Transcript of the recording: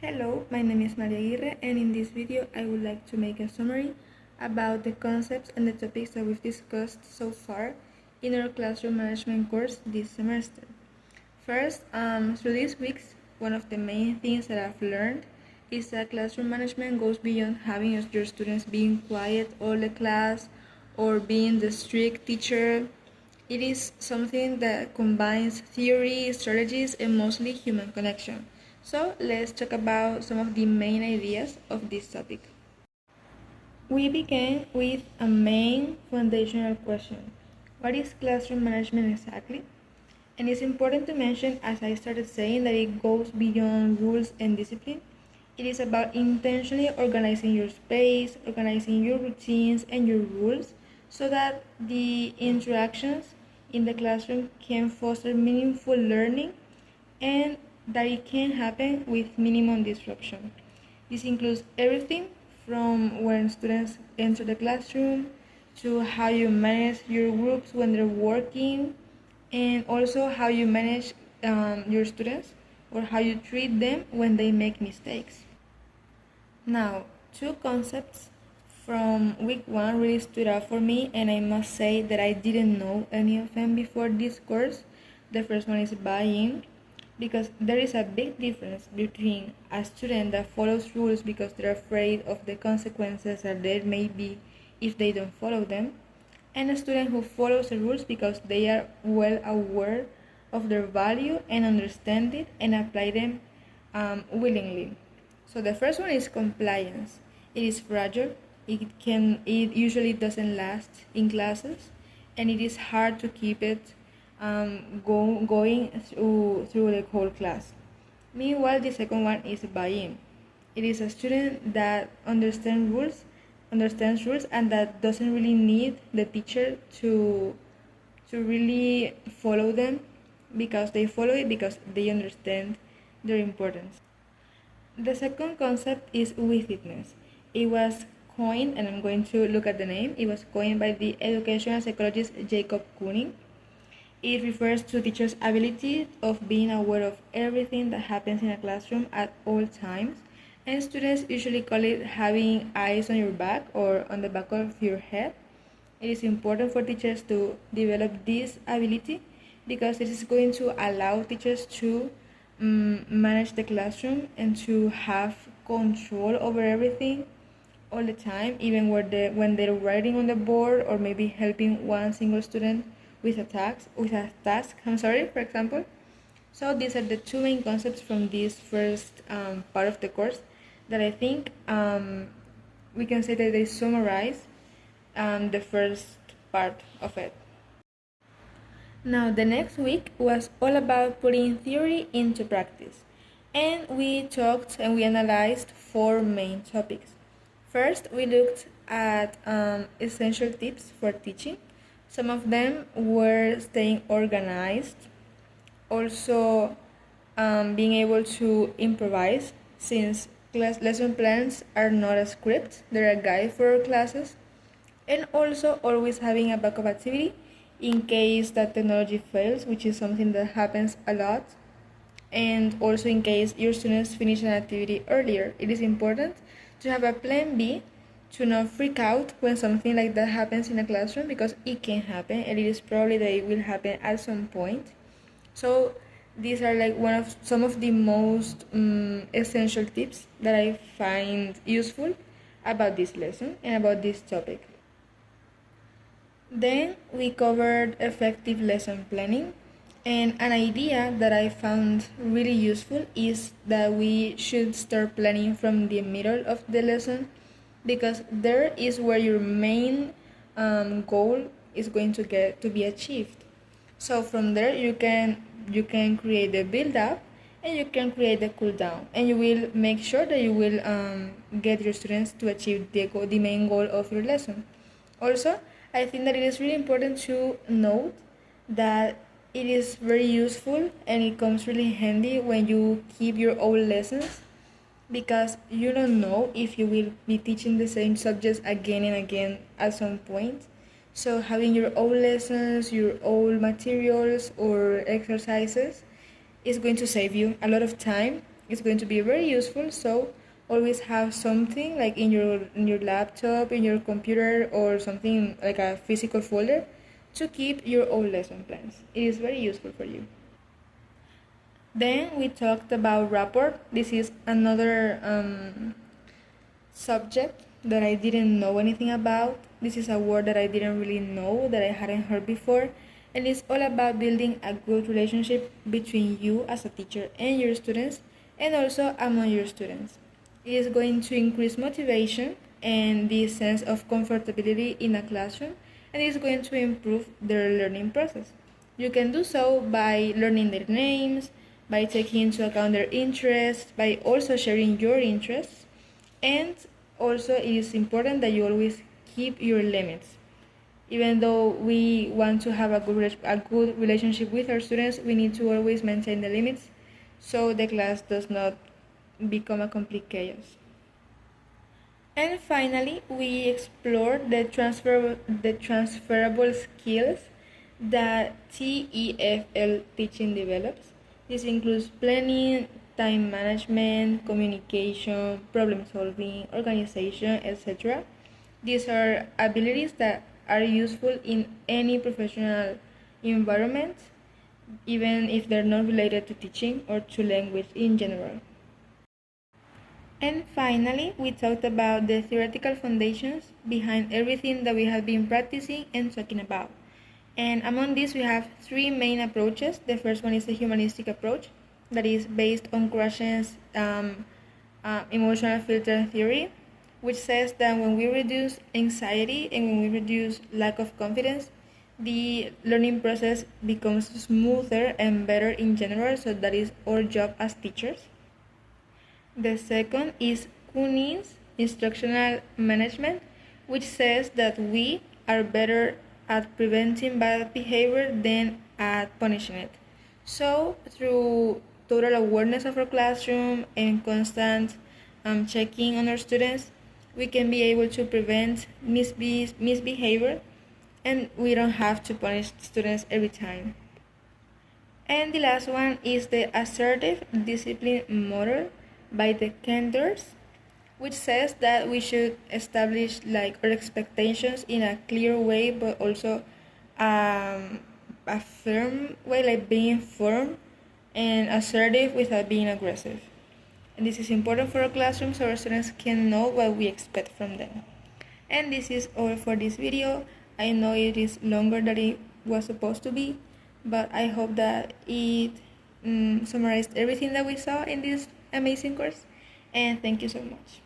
Hello, my name is Maria Aguirre, and in this video I would like to make a summary about the concepts and the topics that we've discussed so far in our classroom management course this semester. First, through these weeks, one of the main things that I've learned is that classroom management goes beyond having your students being quiet all the class or being the strict teacher. It is something that combines theory, strategies, and mostly human connection. So let's talk about some of the main ideas of this topic. We begin with a main foundational question. What is classroom management exactly? And it's important to mention, as I started saying, that it goes beyond rules and discipline. It is about intentionally organizing your space, organizing your routines and your rules so that the interactions in the classroom can foster meaningful learning and that it can happen with minimum disruption. This includes everything from when students enter the classroom to how you manage your groups when they're working, and also how you manage your students or how you treat them when they make mistakes. Now, two concepts from week one really stood out for me, and I must say that I didn't know any of them before this course. The first one is buy-in, because there is a big difference between a student that follows rules because they're afraid of the consequences that there may be if they don't follow them, and a student who follows the rules because they are well aware of their value and understand it and apply them willingly. So the first one is compliance. It is fragile. It usually doesn't last in classes, and it is hard to keep it going through the whole class. Meanwhile, the second one is buy-in. It is a student that understands rules, and that doesn't really need the teacher to really follow them, because they follow it because they understand their importance. The second concept is witness. It was coined, and I'm going to look at the name. It was coined by the educational psychologist Jacob Kooning. It refers to teachers' ability of being aware of everything that happens in a classroom at all times, and students usually call it having eyes on your back or on the back of your head. It is important for teachers to develop this ability because it is going to allow teachers to manage the classroom and to have control over everything all the time, even when they're writing on the board or maybe helping one single student with a task, for example. So these are the two main concepts from this first part of the course that I think we can say that they summarize the first part of it. Now, the next week was all about putting theory into practice, and we talked and we analyzed four main topics. First, we looked at essential tips for teaching. Some of them were staying organized, also being able to improvise, since lesson plans are not a script, they're a guide for our classes, and also always having a backup activity in case that technology fails, which is something that happens a lot, and also in case your students finish an activity earlier. It is important to have a plan B to not freak out when something like that happens in a classroom, because it can happen and it is probably that it will happen at some point. So these are like some of the most essential tips that I find useful about this lesson and about this topic. Then we covered effective lesson planning, and an idea that I found really useful is that we should start planning from the middle of the lesson, because there is where your main goal is going to get to be achieved. So from there you can create the build up and you can create the cool down, and you will make sure that you will get your students to achieve the main goal of your lesson. Also, I think that it is really important to note that it is very useful and it comes really handy when you keep your own lessons, because you don't know if you will be teaching the same subjects again and again at some point. So having your own lessons, your own materials or exercises is going to save you a lot of time It's going to be very useful, so always have something like in your laptop, in your computer, or something like a physical folder to keep your own lesson plans. It is very useful for you. Then we talked about rapport. This is another subject that I didn't know anything about. This is a word that I didn't really know, that I hadn't heard before, and it's all about building a good relationship between you as a teacher and your students, and also among your students. It is going to increase motivation and the sense of comfortability in a classroom, and it is going to improve their learning process. You can do so by learning their names, by taking into account their interests, by also sharing your interests, and also it is important that you always keep your limits. Even though we want to have a good relationship with our students, we need to always maintain the limits so the class does not become a complete chaos. And finally, we explored the transferable skills that TEFL teaching develops. This includes planning, time management, communication, problem solving, organization, etc. These are abilities that are useful in any professional environment, even if they're not related to teaching or to language in general. And finally, we talked about the theoretical foundations behind everything that we have been practicing and talking about. And among these, we have three main approaches. The first one is the humanistic approach, that is based on Krashen's emotional filter theory, which says that when we reduce anxiety and when we reduce lack of confidence, the learning process becomes smoother and better in general, so that is our job as teachers. The second is Kunin's instructional management, which says that we are better at preventing bad behavior than at punishing it. So, through total awareness of our classroom and constant checking on our students, we can be able to prevent misbehavior, and we don't have to punish students every time. And the last one is the assertive discipline model by the Kenders, which says that we should establish like our expectations in a clear way, but also a firm way, like being firm and assertive without being aggressive. And this is important for our classroom so our students can know what we expect from them. And this is all for this video. I know it is longer than it was supposed to be, but I hope that it summarized everything that we saw in this amazing course. And thank you so much.